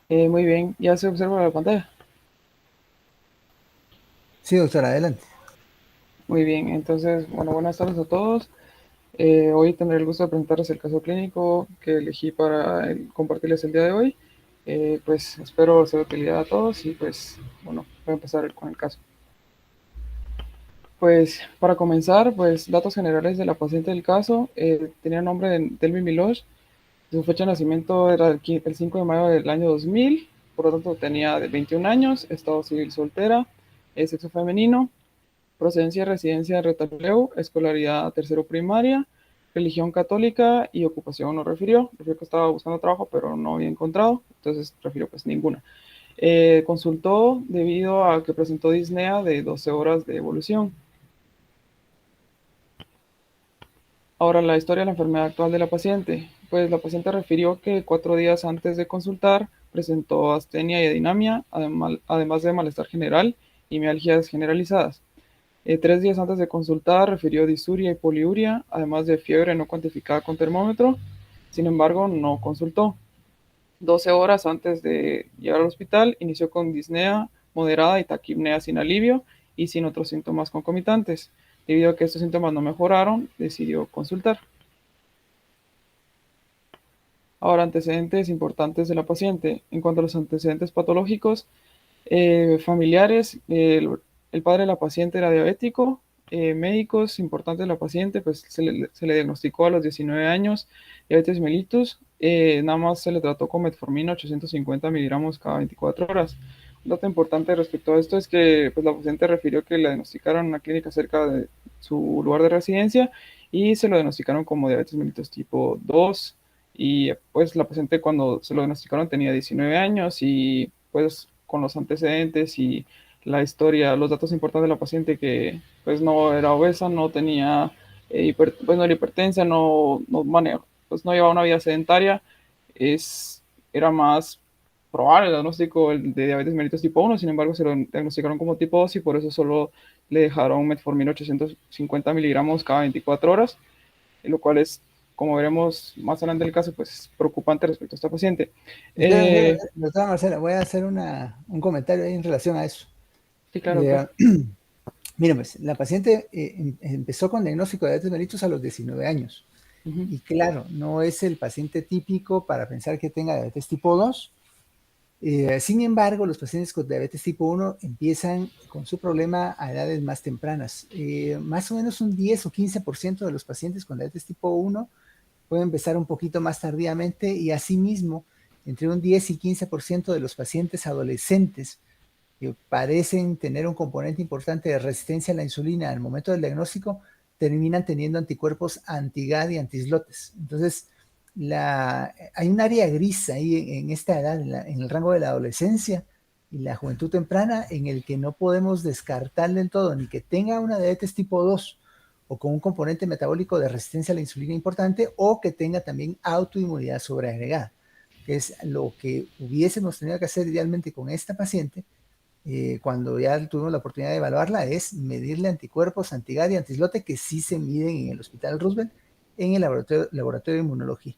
Muy bien, ya se observa la pantalla. Sí, doctora, adelante. Muy bien, entonces, bueno, buenas tardes a todos. Hoy tendré el gusto de presentarles el caso clínico que elegí para compartirles el día de hoy. Pues espero sea de utilidad a todos y pues, bueno, voy a empezar con el caso. Pues para comenzar, pues datos generales de la paciente del caso. Tenía el nombre de Delmi Milosh. Su fecha de nacimiento era el 5 de mayo del año 2000. Por lo tanto tenía de 21 años, estado civil soltera, sexo femenino. Procedencia y residencia de Retaleu, escolaridad tercero primaria, religión católica y ocupación no refirió. Refirió que estaba buscando trabajo, pero no había encontrado, entonces refirió pues ninguna. Consultó debido a que presentó disnea de 12 horas de evolución. Ahora, la historia de la enfermedad actual de la paciente. Pues la paciente refirió que 4 días antes de consultar presentó astenia y adinamia, además de malestar general y mialgias generalizadas. 3 días antes de consultar refirió disuria y poliuria, además de fiebre no cuantificada con termómetro. Sin embargo, no consultó. 12 horas antes de llegar al hospital, inició con disnea moderada y taquipnea sin alivio y sin otros síntomas concomitantes. Debido a que estos síntomas no mejoraron, decidió consultar. Ahora, antecedentes importantes de la paciente. En cuanto a los antecedentes patológicos, familiares, el padre de la paciente era diabético, médicos importantes de la paciente, pues se le diagnosticó a los 19 años diabetes mellitus, nada más se le trató con metformina 850 miligramos cada 24 horas. Un dato importante respecto a esto es que pues, la paciente refirió que le diagnosticaron en una clínica cerca de su lugar de residencia y se lo diagnosticaron como diabetes mellitus tipo 2 y pues la paciente cuando se lo diagnosticaron tenía 19 años y pues con los antecedentes y la historia, los datos importantes de la paciente que pues no era obesa, no tenía, pues no era hipertensa, pues no llevaba una vida sedentaria, era más probable el diagnóstico de diabetes mellitus tipo 1, sin embargo se lo diagnosticaron como tipo 2 y por eso solo le dejaron metformina 850 miligramos cada 24 horas, lo cual es, como veremos más adelante del caso, pues es preocupante respecto a esta paciente. Eh, Doctora Marcela, voy a hacer un comentario ahí en relación a eso. sí, claro, doctor. Eh, Miren, pues, la paciente empezó con diagnóstico de diabetes mellitus a los 19 años. Ujú. Y claro, no es el paciente típico para pensar que tenga diabetes tipo 2. Sin embargo, los pacientes con diabetes tipo 1 empiezan con su problema a edades más tempranas. Más o menos un 10 o 15% de los pacientes con diabetes tipo 1 pueden empezar un poquito más tardíamente y asimismo, entre un 10 y 15% de los pacientes adolescentes que parecen tener un componente importante de resistencia a la insulina al momento del diagnóstico, terminan teniendo anticuerpos anti-GAD y anti-islotes. Entonces, hay un área gris ahí en esta edad, en el rango de la adolescencia y la juventud temprana, en el que no podemos descartar del todo ni que tenga una diabetes tipo 2 o con un componente metabólico de resistencia a la insulina importante o que tenga también autoinmunidad sobreagregada, que es lo que hubiésemos tenido que hacer idealmente con esta paciente cuando ya tuvimos la oportunidad de evaluarla, es medirle anticuerpos, antigar y antislote que sí se miden en el Hospital Roosevelt en el laboratorio de inmunología.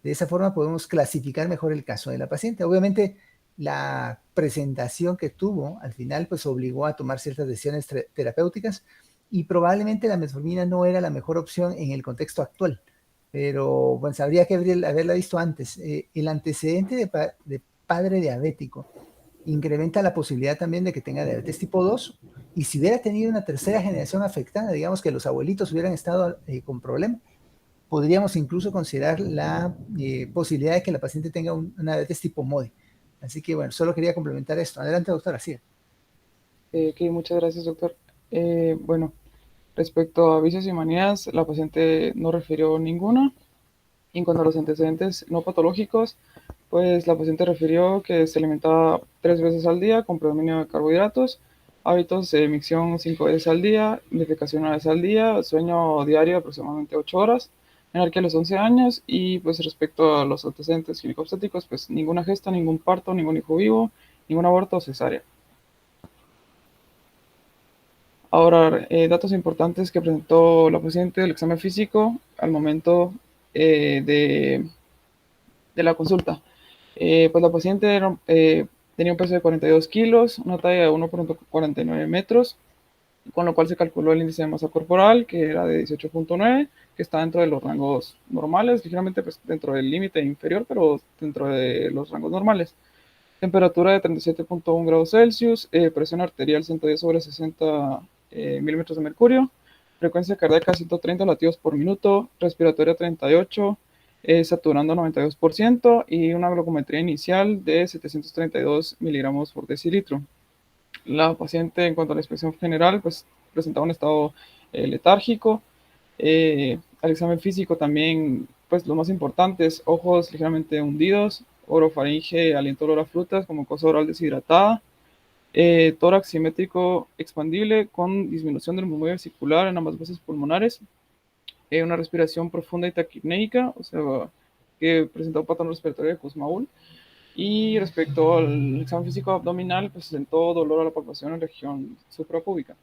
De esa forma podemos clasificar mejor el caso de la paciente. Obviamente, la presentación que tuvo al final pues obligó a tomar ciertas decisiones terapéuticas y probablemente la metformina no era la mejor opción en el contexto actual. Pero bueno, habría que haberla visto antes. El antecedente de padre diabético incrementa la posibilidad también de que tenga diabetes tipo 2 y si hubiera tenido una tercera generación afectada, digamos que los abuelitos hubieran estado con problemas, podríamos incluso considerar la posibilidad de que la paciente tenga una diabetes tipo MODI. Así que bueno, solo quería complementar esto. Adelante, doctora, sí. Ok, muchas gracias, doctor. Bueno, respecto a vicios y manías, la paciente no refirió ninguna. En cuanto a los antecedentes no patológicos, pues la paciente refirió que se alimentaba 3 veces al día con predominio de carbohidratos, hábitos de micción 5 veces al día, defecación 1 vez al día, sueño diario aproximadamente 8 horas, menarquía a los 11 años y pues respecto a los antecedentes ginecobstétricos, pues ninguna gesta, ningún parto, ningún hijo vivo, ningún aborto o cesárea. Ahora, datos importantes que presentó la paciente del examen físico al momento de la consulta. Pues la paciente tenía un peso de 42 kilos, una talla de 1,49 metros, con lo cual se calculó el índice de masa corporal, que era de 18,9, que está dentro de los rangos normales, ligeramente pues, dentro del límite inferior, pero dentro de los rangos normales. Temperatura de 37,1 grados Celsius, presión arterial 110/60 milímetros de mercurio, frecuencia cardíaca 130 latidos por minuto, respiratoria 38, saturando 92% y una glucometría inicial de 732 miligramos por decilitro. La paciente, en cuanto a la inspección general, pues presentaba un estado letárgico. Al examen físico también, pues lo más importante es ojos ligeramente hundidos, orofaringe, aliento olor a frutas como cosa oral deshidratada, tórax simétrico expandible con disminución del movimiento vesicular en ambas veces pulmonares, una respiración profunda y taquipneica, o sea, que presentó un patrón respiratorio de Kussmaul. Y respecto al examen físico abdominal, pues presentó dolor a la palpación en región suprapúbica.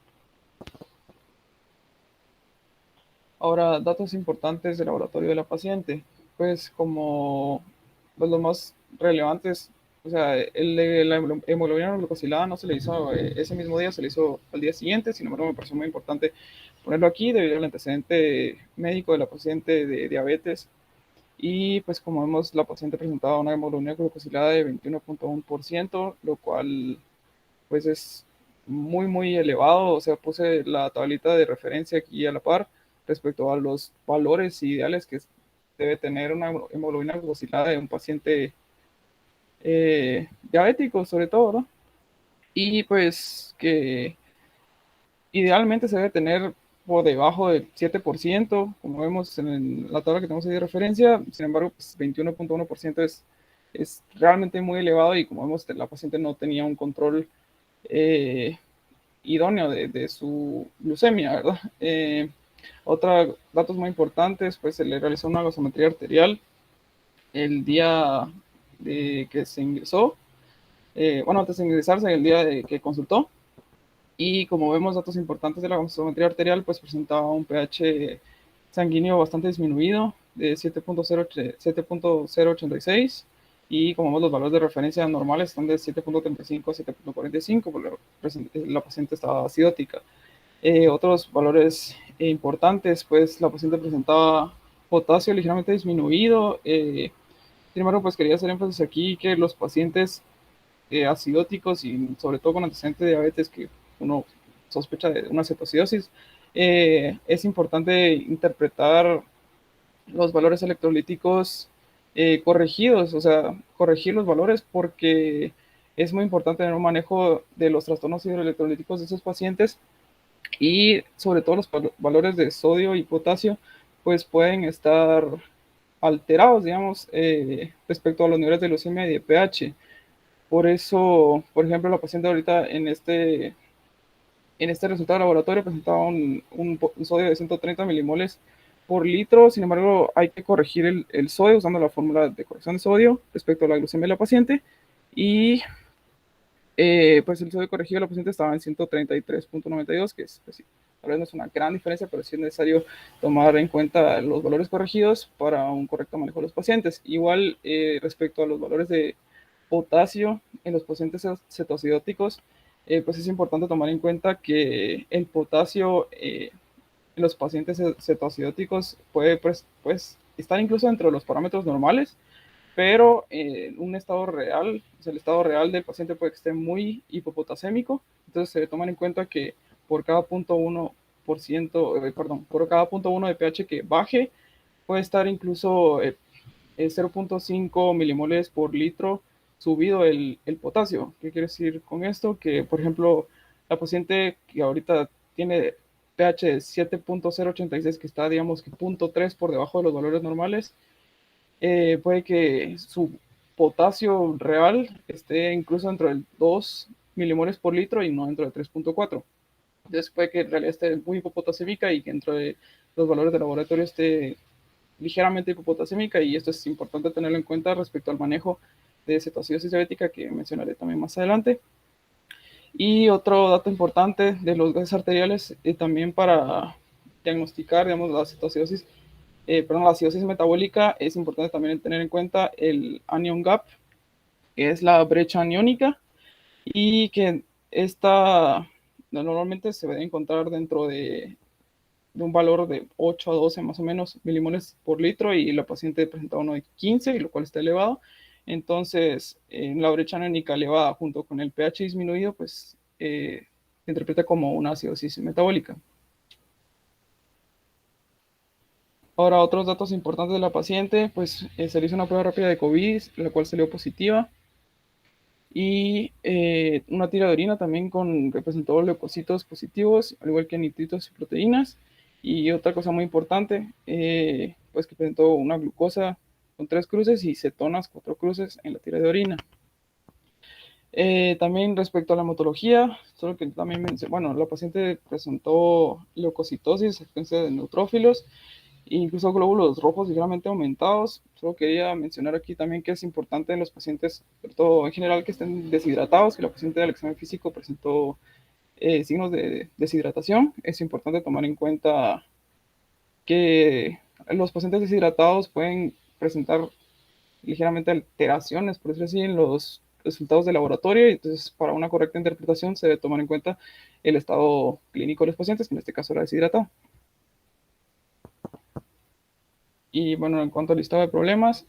Ahora, datos importantes del laboratorio de la paciente. Pues como pues, los más relevantes, o sea, el de la hemoglobina glucosilada no se le hizo ese mismo día, se le hizo al día siguiente. Sin embargo, me pareció muy importante ponerlo aquí debido al antecedente médico de la paciente de diabetes. Y pues como vemos, la paciente presentaba una hemoglobina glucosilada de 21,1%, lo cual pues es muy, muy elevado. O sea, puse la tablita de referencia aquí a la par respecto a los valores ideales que debe tener una hemoglobina glucosilada de un paciente diabético, sobre todo, ¿no? Y pues que idealmente se debe tener por debajo del 7%, como vemos en la tabla que tenemos ahí de referencia. Sin embargo, pues 21,1% es realmente muy elevado y como vemos, la paciente no tenía un control eh, idóneo de su glucemia, ¿verdad? Otros datos muy importantes, pues se le realizó una gasometría arterial el día de que se ingresó, bueno, antes de ingresarse, el día de que consultó, y como vemos datos importantes de la gasometría arterial, pues presentaba un pH sanguíneo bastante disminuido de 7,086 y como vemos los valores de referencia normales están de 7,35 a 7,45, porque la paciente estaba acidótica. Otros valores importantes, pues la paciente presentaba potasio ligeramente disminuido. Sin embargo, pues quería hacer énfasis aquí que los pacientes acidóticos y sobre todo con antecedentes de diabetes que uno sospecha de una cetoacidosis, es importante interpretar los valores electrolíticos corregidos, o sea, corregir los valores porque es muy importante tener un manejo de los trastornos hidroelectrolíticos de esos pacientes y sobre todo los valores de sodio y potasio pues pueden estar alterados, digamos, respecto a los niveles de leucemia y de pH. Por eso, por ejemplo, la paciente ahorita en este resultado de laboratorio presentaba un sodio de 130 milimoles por litro. Sin embargo, hay que corregir el sodio usando la fórmula de corrección de sodio respecto a la glucemia de la paciente. Y pues el sodio corregido de la paciente estaba en 133,92, que es, pues, sí, tal vez no es una gran diferencia, pero sí es necesario tomar en cuenta los valores corregidos para un correcto manejo de los pacientes. Igual respecto a los valores de potasio en los pacientes cetoacidóticos, pues es importante tomar en cuenta que el potasio en los pacientes cetoacidóticos puede pues, estar incluso dentro de los parámetros normales, pero en un estado real, o sea, el estado real del paciente puede que esté muy hipopotasémico. Entonces se debe tomar en cuenta que por cada 0,1%, perdón, por cada 0,1 de pH que baje, puede estar incluso 0,5 milimoles por litro subido el potasio. ¿Qué quiere decir con esto? Que, por ejemplo, la paciente que ahorita tiene pH de 7,086, que está, digamos, que 0,3 por debajo de los valores normales, puede que su potasio real esté incluso dentro del 2 milimoles por litro y no dentro de 3,4. Entonces puede que en realidad esté muy hipopotasémica y que dentro de los valores de laboratorio esté ligeramente hipopotasémica, y esto es importante tenerlo en cuenta respecto al manejo de cetoacidosis diabética que mencionaré también más adelante. Y otro dato importante de los gases arteriales, también para diagnosticar, digamos, la cetoacidosis, perdón, la acidosis metabólica, es importante también tener en cuenta el anion gap, que es la brecha aniónica, y que esta normalmente se debe encontrar dentro de un valor de 8 a 12 más o menos milimoles por litro, y la paciente presentaba uno de 15, lo cual está elevado. Entonces, la brecha aniónica elevada junto con el pH disminuido, pues se interpreta como una acidosis metabólica. Ahora, otros datos importantes de la paciente, pues se le hizo una prueba rápida de COVID, la cual salió positiva, y una tira de orina también que presentó leucocitos positivos, al igual que nitritos y proteínas. Y otra cosa muy importante, pues que presentó una glucosa con 3 cruces y cetonas 4 cruces en la tira de orina. También respecto a la hematología, solo que también bueno, la paciente presentó leucocitosis, ausencia de neutrófilos, incluso glóbulos rojos ligeramente aumentados. Solo quería mencionar aquí también que es importante en los pacientes, sobre todo en general, que estén deshidratados, que la paciente del examen físico presentó signos de deshidratación. Es importante tomar en cuenta que los pacientes deshidratados pueden presentar ligeramente alteraciones, por decirlo así, en los resultados de laboratorio, y entonces para una correcta interpretación se debe tomar en cuenta el estado clínico de los pacientes, que en este caso era deshidratado. Y bueno, en cuanto al listado de problemas,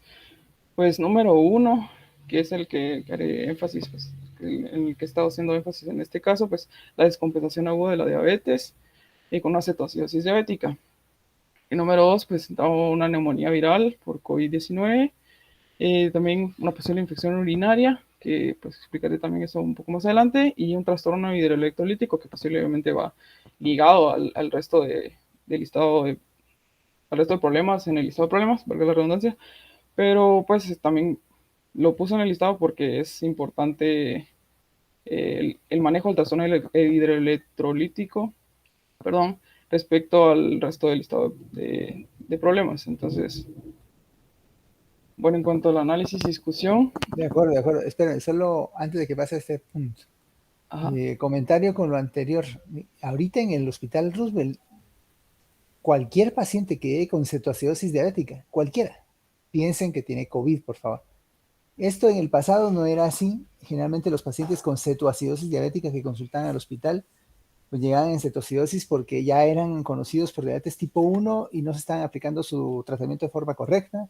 pues número uno, que es el que haré énfasis, pues, en el que he estado haciendo énfasis en este caso, pues la descompensación aguda de la diabetes con una cetoacidosis diabética. Y número dos, pues una neumonía viral por COVID-19, también una posible infección urinaria, que pues explicaré también eso un poco más adelante, y un trastorno hidroelectrolítico que posiblemente va ligado al resto del listado al resto de problemas en el listado de problemas, valga la redundancia, pero pues también lo puse en el listado porque es importante el manejo del trastorno hidroelectrolítico, perdón, respecto al resto del listado de problemas. Entonces, bueno, en cuanto al análisis y discusión, De acuerdo, de acuerdo. Espera, solo antes de que pase a este punto. ajá, Comentario con lo anterior. Ahorita en el Hospital Roosevelt, cualquier paciente que llegue con cetoacidosis diabética, cualquiera, piensen que tiene COVID, por favor. Esto en el pasado no era así. Generalmente los pacientes con cetoacidosis diabética que consultaban al hospital, pues llegaban en cetoacidosis porque ya eran conocidos por diabetes tipo 1 y no se estaban aplicando su tratamiento de forma correcta,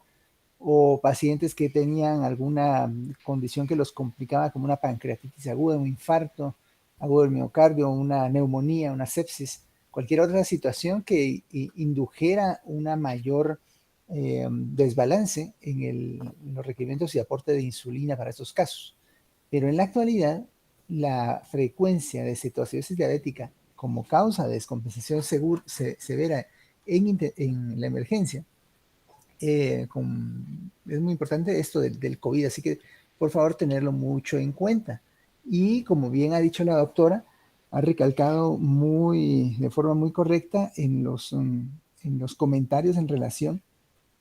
o pacientes que tenían alguna condición que los complicaba, como una pancreatitis aguda, un infarto agudo del miocardio, una neumonía, una sepsis, cualquier otra situación que indujera una mayor desbalance en los requerimientos y aporte de insulina para estos casos. Pero en la actualidad, la frecuencia de cetoacidosis diabética como causa de descompensación severa en la emergencia es muy importante esto del COVID, así que por favor tenerlo mucho en cuenta. Y como bien ha dicho la doctora, ha recalcado de forma muy correcta en los comentarios en relación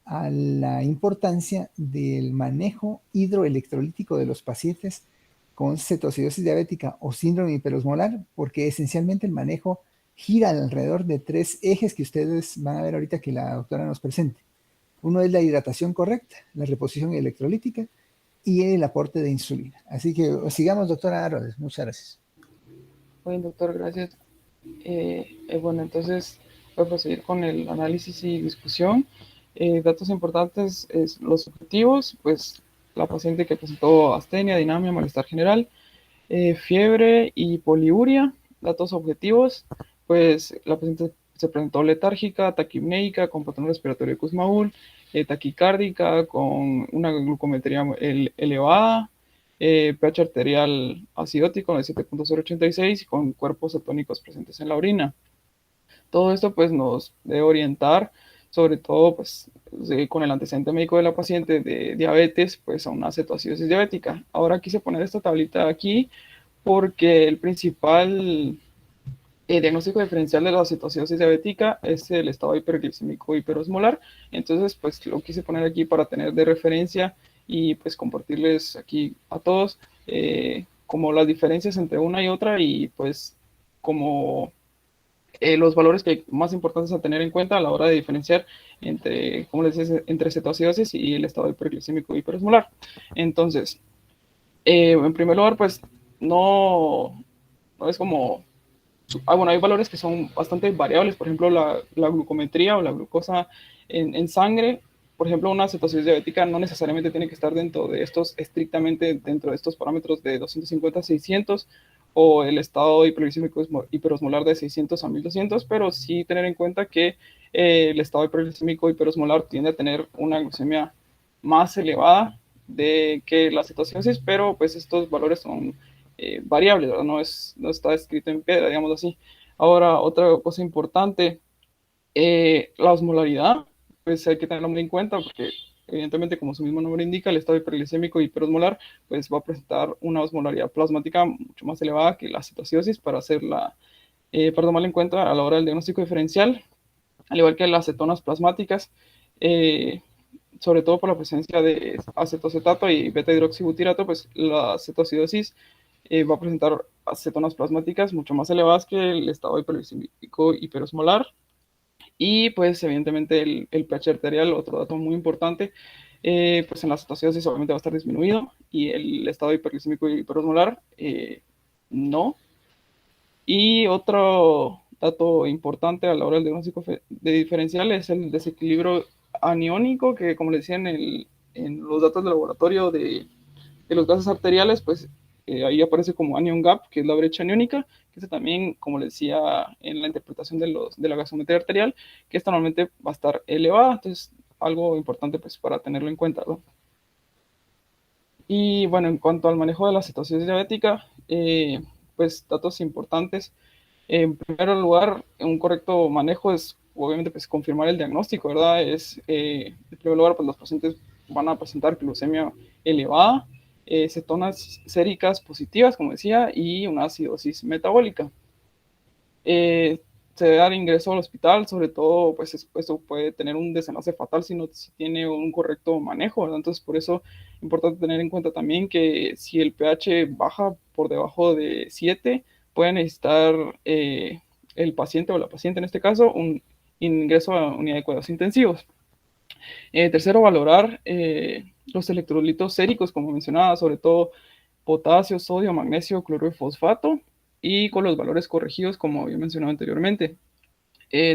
a la importancia del manejo hidroelectrolítico de los pacientes con cetoacidosis diabética o síndrome hiperosmolar, porque esencialmente el manejo gira alrededor de 3 ejes que ustedes van a ver ahorita que la doctora nos presente. Uno es la hidratación correcta, la reposición electrolítica y el aporte de insulina. Así que sigamos, doctora Aroles. Muchas gracias. bien, doctor, gracias. Bueno, entonces voy a proseguir con el análisis y discusión. Datos importantes es los objetivos, pues la paciente que presentó astenia, dinamia, malestar general, fiebre y poliuria. Datos objetivos, pues la paciente se presentó letárgica, taquipnéica, con patrón respiratorio de Kussmaul, taquicárdica, con una glucometría elevada, pH arterial acidótico de 7.086 y con cuerpos cetónicos presentes en la orina. Todo esto pues nos debe orientar, sobre todo pues con el antecedente médico de la paciente de diabetes, pues a una cetoacidosis diabética. Ahora quise poner esta tablita aquí porque el principal diagnóstico diferencial de la cetoacidosis diabética es el estado hiperglicémico hiperosmolar. Entonces, pues lo quise poner aquí para tener de referencia y pues compartirles aquí a todos como las diferencias entre una y otra, y pues como los valores que más importantes a tener en cuenta a la hora de diferenciar entre, como les decía, entre cetoacidosis y el estado hiperglicémico hiperosmolar. Entonces, En primer lugar, pues no, no es como bueno, hay valores que son bastante variables, por ejemplo, la glucometría o la glucosa en sangre. Por ejemplo, una cetosis diabética no necesariamente tiene que estar dentro de estos, estrictamente dentro de estos parámetros de 250 a 600, o el estado hiperglicémico hiperosmolar de 600 a 1200, pero sí tener en cuenta que el estado hiperglicémico hiperosmolar tiende a tener una glucemia más elevada de que la cetosis, pero pues estos valores son variables, ¿verdad? No está escrito en piedra, digamos así. Ahora, otra cosa importante, la osmolaridad, pues hay que tenerlo muy en cuenta porque evidentemente, como su mismo nombre indica, el estado hiperglicémico y hiperosmolar, pues va a presentar una osmolaridad plasmática mucho más elevada que la cetosis para tomarla en cuenta a la hora del diagnóstico diferencial, al igual que las cetonas plasmáticas, eh, sobre todo por la presencia de acetocetato y beta-hidroxibutirato, pues la cetoacidosis va a presentar acetonas plasmáticas mucho más elevadas que el estado hiperglicémico hiperosmolar. Y pues evidentemente el pH arterial, otro dato muy importante, pues en la cetoacidosis obviamente va a estar disminuido y el estado hiperglicémico hiperosmolar no. Y otro dato importante a la hora del diagnóstico de diferencial es el desequilibrio aniónico, que como le decía en los datos de laboratorio de los gases arteriales, pues ahí aparece como anion gap, que es la brecha aniónica, que es también, como le decía en la interpretación de la gasometría arterial, que esta normalmente va a estar elevada, entonces algo importante pues para tenerlo en cuenta, ¿no? Y bueno, en cuanto al manejo de la cetosis diabética, pues datos importantes. En primer lugar, un correcto manejo es obviamente pues confirmar el diagnóstico, ¿verdad? En primer lugar, pues los pacientes van a presentar glucemia elevada, cetonas séricas positivas, como decía, y una acidosis metabólica. Eh, Se debe dar ingreso al hospital, sobre todo, pues esto puede tener un desenlace fatal si no si tiene un correcto manejo, ¿verdad? Entonces, por eso es importante tener en cuenta también que si el pH baja por debajo de 7, puede necesitar el paciente o la paciente en este caso un ingreso a unidad de cuidados intensivos. Tercero, valorar los electrolitos séricos, como mencionaba, sobre todo potasio, sodio, magnesio, cloruro y fosfato, y con los valores corregidos, como había mencionado anteriormente.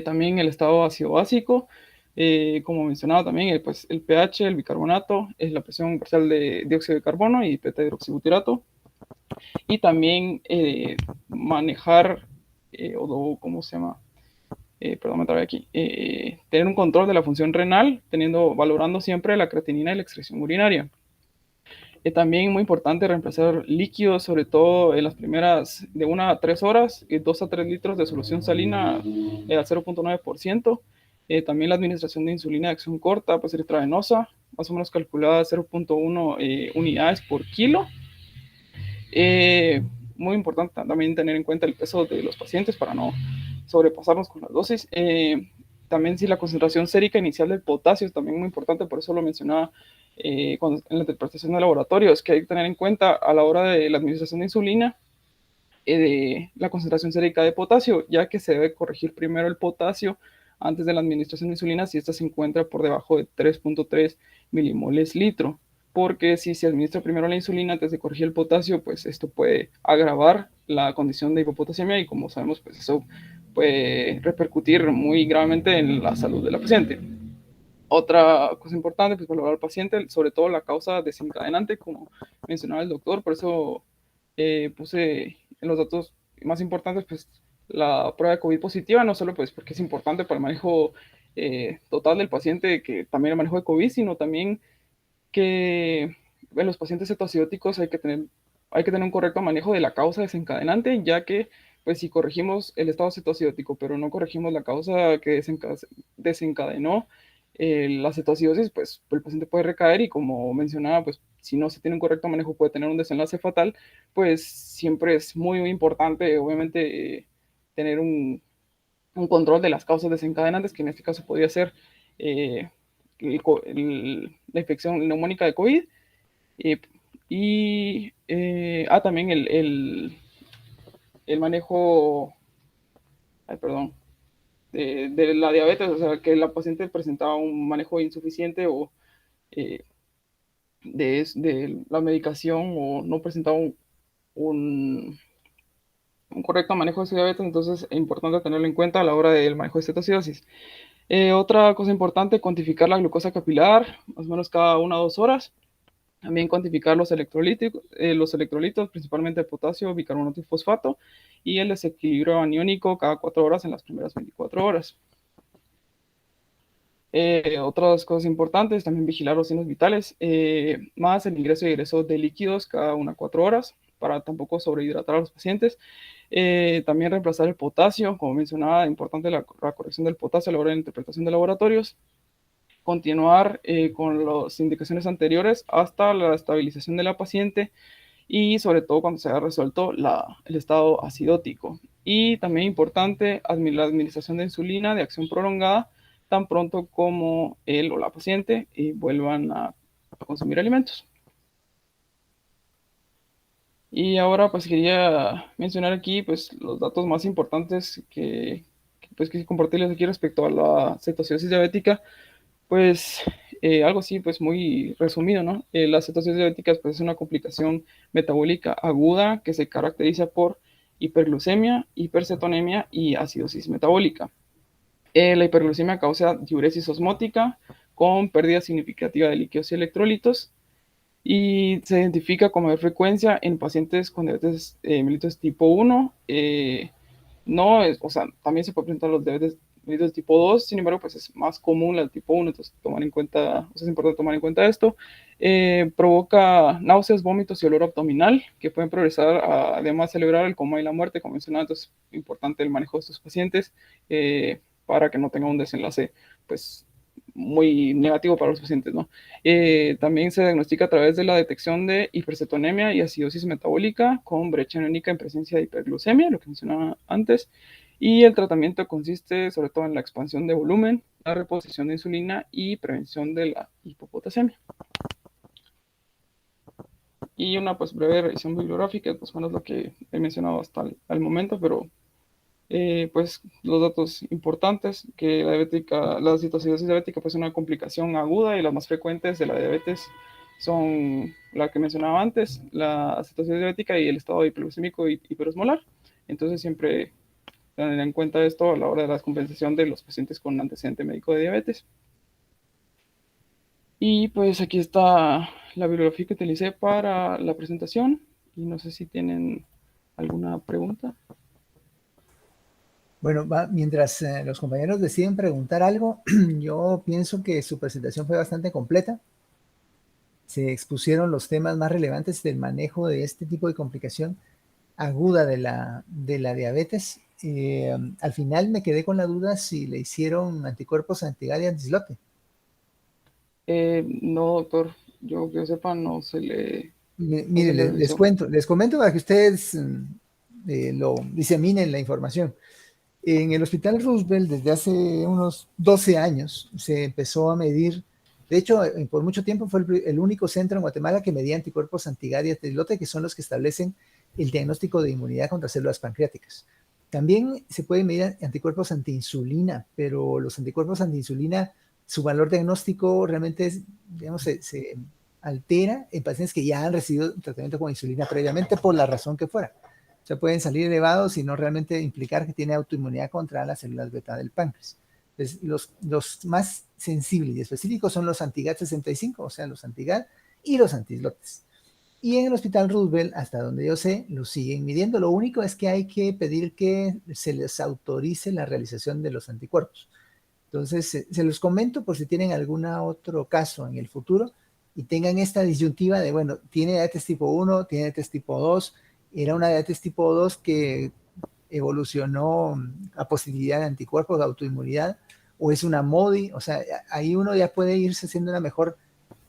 También el estado ácido básico, como mencionaba también, pues, el pH, el bicarbonato, la presión parcial de dióxido de carbono y beta-hidroxibutirato. Y también manejar, ¿cómo se llama? Perdón, me trabé aquí. Tener un control de la función renal, valorando siempre la creatinina y la excreción urinaria. También muy importante reemplazar líquidos, sobre todo en las primeras de 1 a 3 horas, 2 a 3 litros de solución salina al 0.9%. También la administración de insulina de acción corta, pues intravenosa, más o menos calculada 0.1 unidades por kilo. Eh, Muy importante también tener en cuenta el peso de los pacientes para no sobrepasarnos con las dosis. También si la concentración sérica inicial del potasio es también muy importante, por eso lo mencionaba en la interpretación de laboratorio, es que hay que tener en cuenta a la hora de la administración de insulina de la concentración sérica de potasio, ya que se debe corregir primero el potasio antes de la administración de insulina si ésta se encuentra por debajo de 3.3 milimoles litro, porque si se administra primero la insulina antes de corregir el potasio, pues esto puede agravar la condición de hipopotasemia y como sabemos, pues eso puede repercutir muy gravemente en la salud de la paciente. Otra cosa importante, pues valorar al paciente, sobre todo la causa desencadenante, como mencionaba el doctor, por eso puse en los datos más importantes, pues la prueba de COVID positiva, no solo pues porque es importante para el manejo total del paciente, que también el manejo de COVID, sino también que en los pacientes cetoacidóticos hay que tener un correcto manejo de la causa desencadenante, ya que pues si corregimos el estado cetoacidótico, pero no corregimos la causa que desencadenó la cetoacidosis, pues el paciente puede recaer y como mencionaba, pues si no se tiene un correcto manejo puede tener un desenlace fatal, pues siempre es muy importante, obviamente, tener un control de las causas desencadenantes, que en este caso podría ser eh, la infección neumónica de COVID, eh, y también el manejo, ay, perdón, de la diabetes, o sea, que la paciente presentaba un manejo insuficiente o de la medicación o no presentaba un, un correcto manejo de su diabetes, entonces es importante tenerlo en cuenta a la hora del manejo de cetocidosis. Otra cosa importante, cuantificar la glucosa capilar, más o menos cada 1 o 2 horas. También cuantificar los electrolitos, principalmente el potasio, bicarbonato y fosfato, y el desequilibrio aniónico cada 4 horas en las primeras 24 horas. Otras cosas importantes, también vigilar los signos vitales, más el ingreso y egreso de líquidos cada 1 a 4 horas, para tampoco sobrehidratar a los pacientes. También reemplazar el potasio, como mencionaba, importante la corrección del potasio a la hora de la interpretación de laboratorios. Continuar con las indicaciones anteriores hasta la estabilización de la paciente y sobre todo cuando se haya resuelto el estado acidótico. Y también importante la administración de insulina de acción prolongada tan pronto como él o la paciente vuelvan a consumir alimentos. Y ahora pues quería mencionar aquí pues los datos más importantes pues quise compartirles aquí respecto a la cetocidosis diabética. Pues algo así, pues muy resumido, ¿no? La cetosis diabética pues, es una complicación metabólica aguda que se caracteriza por hiperglucemia, hipercetonemia y acidosis metabólica. La hiperglucemia causa diuresis osmótica con pérdida significativa de líquidos y electrolitos y se identifica con mayor frecuencia en pacientes con diabetes mellitus tipo 1. No es, o sea, también se puede presentar los diabetes mellitus tipo 2, sin embargo, pues es más común la tipo 1, entonces tomar en cuenta, o sea, es importante tomar en cuenta esto. Provoca náuseas, vómitos y olor abdominal que pueden progresar además celebrar el coma y la muerte, como mencionaba, entonces es importante el manejo de estos pacientes para que no tenga un desenlace, pues, muy negativo para los pacientes, ¿no? También se diagnostica a través de la detección de hipercetonemia y acidosis metabólica con brecha iónica en presencia de hiperglucemia, lo que mencionaba antes. Y el tratamiento consiste sobre todo en la expansión de volumen, la reposición de insulina y prevención de la hipopotasemia. Y una pues breve revisión bibliográfica, pues bueno, es lo que he mencionado hasta el momento, pero pues los datos importantes, que la citocidosis diabética pues, es una complicación aguda y las más frecuentes de la diabetes son la que mencionaba antes, la citocidosis diabética y el estado hiperglucémico y hiperosmolar. Entonces siempre tener en cuenta esto a la hora de la compensación de los pacientes con antecedente médico de diabetes. Y pues aquí está la bibliografía que utilicé para la presentación y no sé si tienen alguna pregunta. Bueno, mientras los compañeros deciden preguntar algo, yo pienso que su presentación fue bastante completa. Se expusieron los temas más relevantes del manejo de este tipo de complicación aguda de la diabetes. Al final me quedé con la duda si le hicieron anticuerpos anti-GAD y antislote. No, doctor, yo que sepa, no Mire, se le realizó. les comento para que ustedes lo diseminen la información. En el Hospital Roosevelt, desde hace unos 12 años, se empezó a medir. De hecho, por mucho tiempo fue el único centro en Guatemala que medía anticuerpos anti-GAD y antislote, que son los que establecen el diagnóstico de inmunidad contra células pancreáticas. También se puede medir anticuerpos antiinsulina, pero los anticuerpos antiinsulina, su valor diagnóstico realmente es, digamos, se altera en pacientes que ya han recibido tratamiento con insulina previamente por la razón que fuera. O sea, pueden salir elevados y no realmente implicar que tiene autoinmunidad contra las células beta del páncreas. Entonces, los más sensibles y específicos son los anti-GAD65, o sea, los anti-GAD y los antislotes. Y en el Hospital Roosevelt, hasta donde yo sé, lo siguen midiendo. Lo único es que hay que pedir que se les autorice la realización de los anticuerpos. Entonces, se los comento por si tienen algún otro caso en el futuro y tengan esta disyuntiva de, bueno, tiene diabetes tipo 1, tiene diabetes tipo 2, era una diabetes tipo 2 que evolucionó a posibilidad de anticuerpos, de autoinmunidad, o es una MODI, o sea, ahí uno ya puede irse haciendo una mejor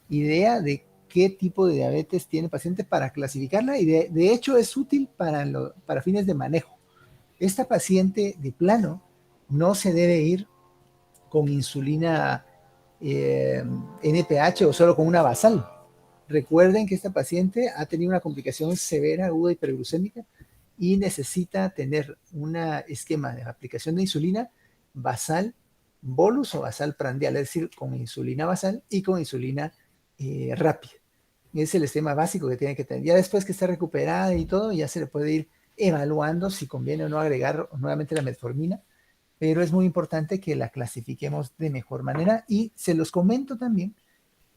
idea de qué tipo de diabetes tiene el paciente para clasificarla y de hecho es útil para fines de manejo. Esta paciente de plano no se debe ir con insulina NPH o solo con una basal. Recuerden que esta paciente ha tenido una complicación severa aguda hiperglucémica y necesita tener un esquema de aplicación de insulina basal, bolus o basal prandial, es decir, con insulina basal y con insulina rápida. Es el esquema básico que tiene que tener. Ya después que esté recuperada y todo, ya se le puede ir evaluando si conviene o no agregar nuevamente la metformina, pero es muy importante que la clasifiquemos de mejor manera y se los comento también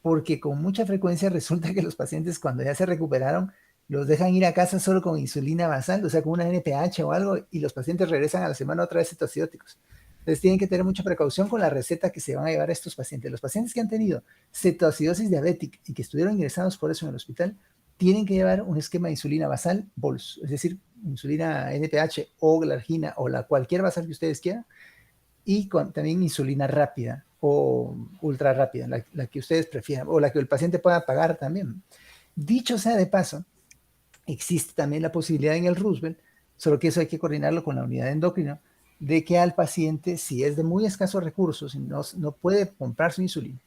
porque con mucha frecuencia resulta que los pacientes cuando ya se recuperaron los dejan ir a casa solo con insulina basal, o sea, con una NPH o algo, y los pacientes regresan a la semana otra vez cetoacidóticos. Entonces tienen que tener mucha precaución con la receta que se van a llevar a estos pacientes. Los pacientes que han tenido cetoacidosis diabética y que estuvieron ingresados por eso en el hospital, tienen que llevar un esquema de insulina basal bolus, es decir, insulina NPH o glargina o la cualquier basal que ustedes quieran, y también insulina rápida o ultra rápida, la que ustedes prefieran, o la que el paciente pueda pagar también. Dicho sea de paso, existe también la posibilidad en el Roosevelt, solo que eso hay que coordinarlo con la unidad de endocrino, de que al paciente, si es de muy escasos recursos y no puede comprar su insulina,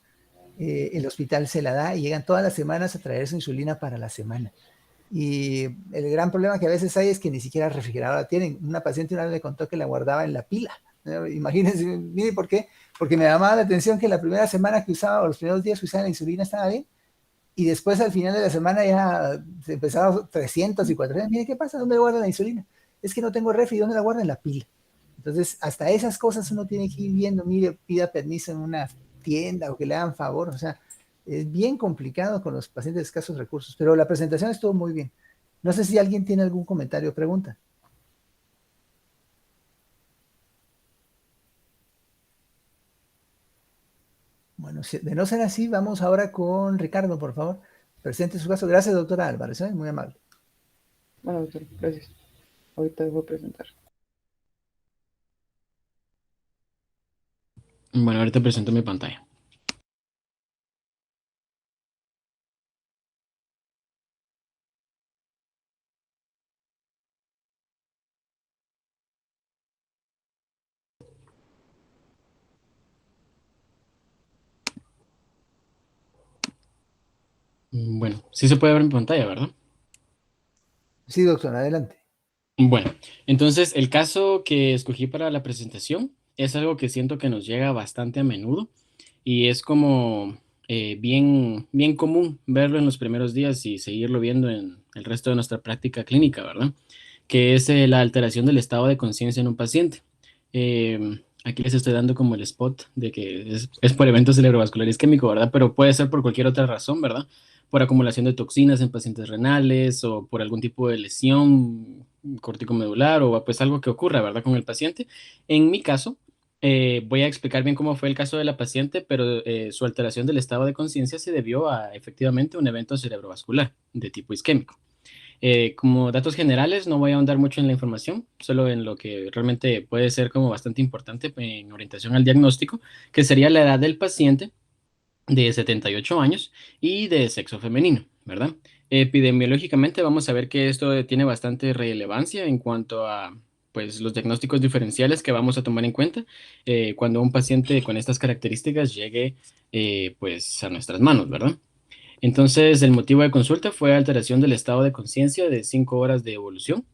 el hospital se la da y llegan todas las semanas a traer su insulina para la semana. Y el gran problema que a veces hay es que ni siquiera refrigeradora tienen. Una paciente una vez me contó que la guardaba en la pila. Imagínense, mire por qué. Porque me llamaba la atención que la primera semana que usaba, o los primeros días que usaba la insulina estaba bien, y después al final de la semana ya se empezaba 300 y 400. Mire, ¿qué pasa? ¿Dónde guarda la insulina? Es que no tengo refri, ¿dónde la guarda? En la pila. Entonces, hasta esas cosas uno tiene que ir viendo, mire, pida permiso en una tienda o que le hagan favor, o sea, es bien complicado con los pacientes de escasos recursos, pero la presentación estuvo muy bien. No sé si alguien tiene algún comentario o pregunta. Bueno, de no ser así, vamos ahora con Ricardo, por favor. Presente su caso. Gracias, doctora Álvarez, muy amable. Bueno, doctor, gracias. Ahorita voy a presentar. Bueno, ahorita presento mi pantalla. Bueno, sí se puede ver mi pantalla, ¿verdad? Sí, doctora, adelante. Bueno, entonces el caso que escogí para la presentación es algo que siento que nos llega bastante a menudo y es como bien común verlo en los primeros días y seguirlo viendo en el resto de nuestra práctica clínica, ¿verdad? Que es la alteración del estado de conciencia en un paciente. Aquí les estoy dando como el spot de que es por evento cerebrovascular isquémico, ¿verdad? Pero puede ser por cualquier otra razón, ¿verdad? Por acumulación de toxinas en pacientes renales o por algún tipo de lesión corticomedular o pues algo que ocurra, ¿verdad? Con el paciente. En mi caso, voy a explicar bien cómo fue el caso de la paciente, pero su alteración del estado de conciencia se debió a efectivamente un evento cerebrovascular de tipo isquémico. Como datos generales, no voy a ahondar mucho en la información, solo en lo que realmente puede ser como bastante importante en orientación al diagnóstico, que sería la edad del paciente de 78 años y de sexo femenino, ¿verdad? Epidemiológicamente vamos a ver que esto tiene bastante relevancia en cuanto a pues, los diagnósticos diferenciales que vamos a tomar en cuenta cuando un paciente con estas características llegue pues, a nuestras manos, ¿verdad? Entonces, el motivo de consulta fue alteración del estado de conciencia de 5 horas de evolución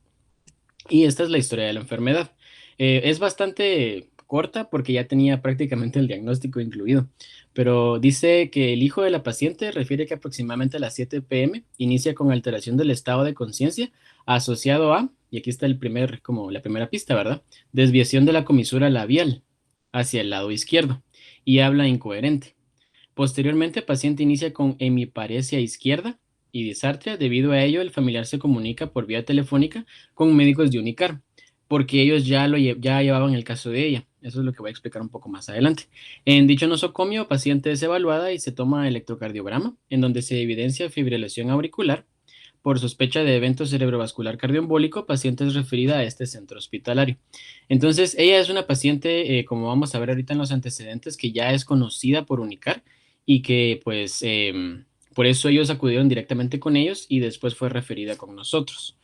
y esta es la historia de la enfermedad. Es bastante corta porque ya tenía prácticamente el diagnóstico incluido, pero dice que el hijo de la paciente refiere que aproximadamente a las 7 p.m. inicia con alteración del estado de conciencia asociado a, y aquí está como la primera pista, ¿verdad? Desviación de la comisura labial hacia el lado izquierdo y habla incoherente. Posteriormente, el paciente inicia con hemiparesia izquierda y disartria. Debido a ello, el familiar se comunica por vía telefónica con médicos de Unicar, porque ellos ya llevaban el caso de ella. Eso es lo que voy a explicar un poco más adelante. En dicho nosocomio, paciente es evaluada y se toma electrocardiograma, en donde se evidencia fibrilación auricular. Por sospecha de evento cerebrovascular cardioembólico, paciente es referida a este centro hospitalario. Entonces, ella es una paciente, como vamos a ver ahorita en los antecedentes, que ya es conocida por Unicar y que pues por eso ellos acudieron directamente con ellos y después fue referida con nosotros.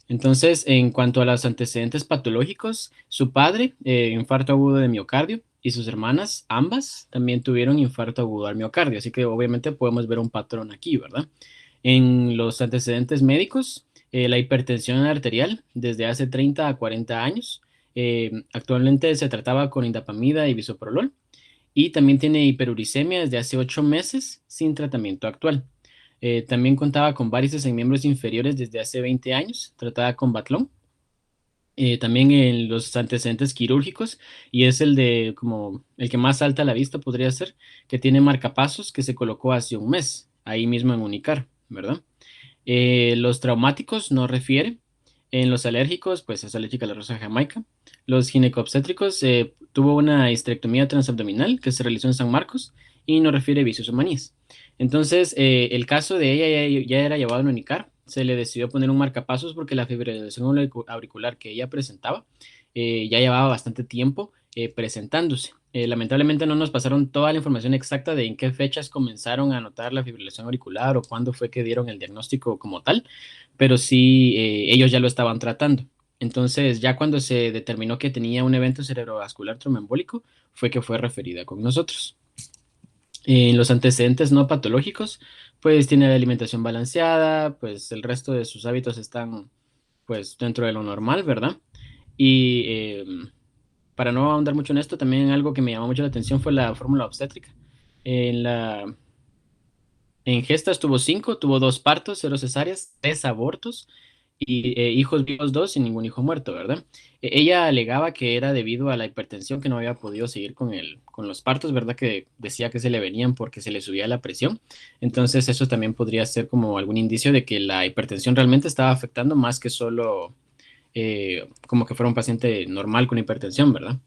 Entonces, en cuanto a los antecedentes patológicos, su padre, infarto agudo de miocardio, y sus hermanas, ambas, también tuvieron infarto agudo al miocardio, así que obviamente podemos ver un patrón aquí, ¿verdad? En los antecedentes médicos, la hipertensión arterial desde hace 30 a 40 años, actualmente se trataba con indapamida y bisoprolol, y también tiene hiperuricemia desde hace 8 meses sin tratamiento actual. También contaba con varices en miembros inferiores desde hace 20 años, tratada con Batlón. También en los antecedentes quirúrgicos, y es el de como el que más salta a la vista podría ser, que tiene marcapasos que se colocó hace un mes, ahí mismo en Unicar, ¿verdad? Los traumáticos no refiere. En los alérgicos, pues es alérgica a la rosa de Jamaica. Los ginecobstétricos, tuvo una histerectomía transabdominal que se realizó en San Marcos y no refiere vicios o manías. Entonces, el caso de ella ya era llevado en Unicar. Se le decidió poner un marcapasos porque la fibrilación auricular que ella presentaba ya llevaba bastante tiempo presentándose. Lamentablemente no nos pasaron toda la información exacta de en qué fechas comenzaron a notar la fibrilación auricular o cuándo fue que dieron el diagnóstico como tal, pero sí, ellos ya lo estaban tratando. Entonces, ya cuando se determinó que tenía un evento cerebrovascular tromboembólico, fue que fue referida con nosotros. En los antecedentes no patológicos, pues tiene la alimentación balanceada, pues el resto de sus hábitos están pues dentro de lo normal, ¿verdad? Y para no ahondar mucho en esto, también algo que me llamó mucho la atención fue la fórmula obstétrica. En la en gestas tuvo 5, tuvo 2 partos, 0 cesáreas, 3 abortos y hijos vivos 2 y ningún hijo muerto, ¿verdad? Ella alegaba que era debido a la hipertensión que no había podido seguir con los partos, ¿verdad? Que decía que se le venían porque se le subía la presión. Entonces eso también podría ser como algún indicio de que la hipertensión realmente estaba afectando más que solo como que fuera un paciente normal con hipertensión, ¿verdad?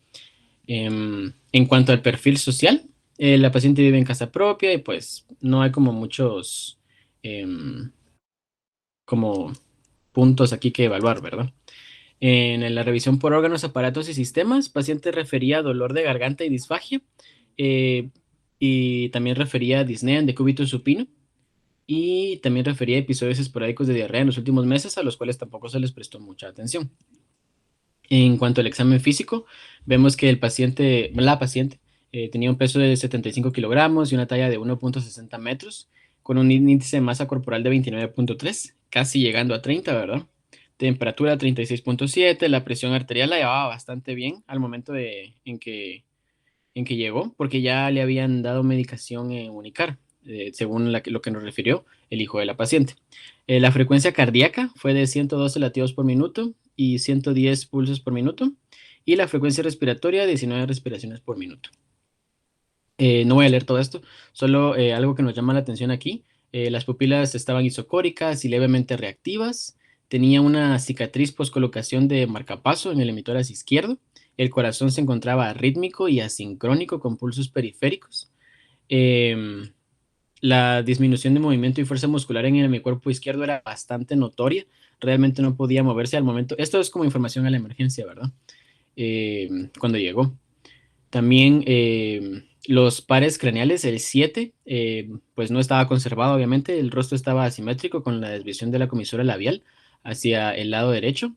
En cuanto al perfil social, la paciente vive en casa propia y pues no hay como muchos em, como puntos aquí que evaluar, ¿verdad? En la revisión por órganos, aparatos y sistemas, paciente refería dolor de garganta y disfagia, eh, y también refería disnea en decúbito supino, y también refería episodios esporádicos de diarrea en los últimos meses a los cuales tampoco se les prestó mucha atención. En cuanto al examen físico, vemos que la paciente, tenía un peso de 75 kilogramos y una talla de 1,60 metros, con un índice de masa corporal de 29,3, casi llegando a 30, ¿verdad? Temperatura 36,7, la presión arterial la llevaba bastante bien al momento en que llegó, porque ya le habían dado medicación en Unicar, según lo que nos refirió el hijo de la paciente. La frecuencia cardíaca fue de 112 latidos por minuto y 110 pulsos por minuto, y la frecuencia respiratoria 19 respiraciones por minuto. No voy a leer todo esto, solo algo que nos llama la atención aquí. Las pupilas estaban isocóricas y levemente reactivas. Tenía una cicatriz post colocación de marcapaso en el hemitórax izquierdo. El corazón se encontraba arrítmico y asincrónico con pulsos periféricos. Em, la disminución de movimiento y fuerza muscular en el hemicuerpo izquierdo era bastante notoria. Realmente no podía moverse al momento. Esto es como información a la emergencia, ¿verdad? Cuando llegó. También los pares craneales, el 7, pues no estaba conservado, obviamente. El rostro estaba asimétrico con la desviación de la comisura labial hacia el lado derecho,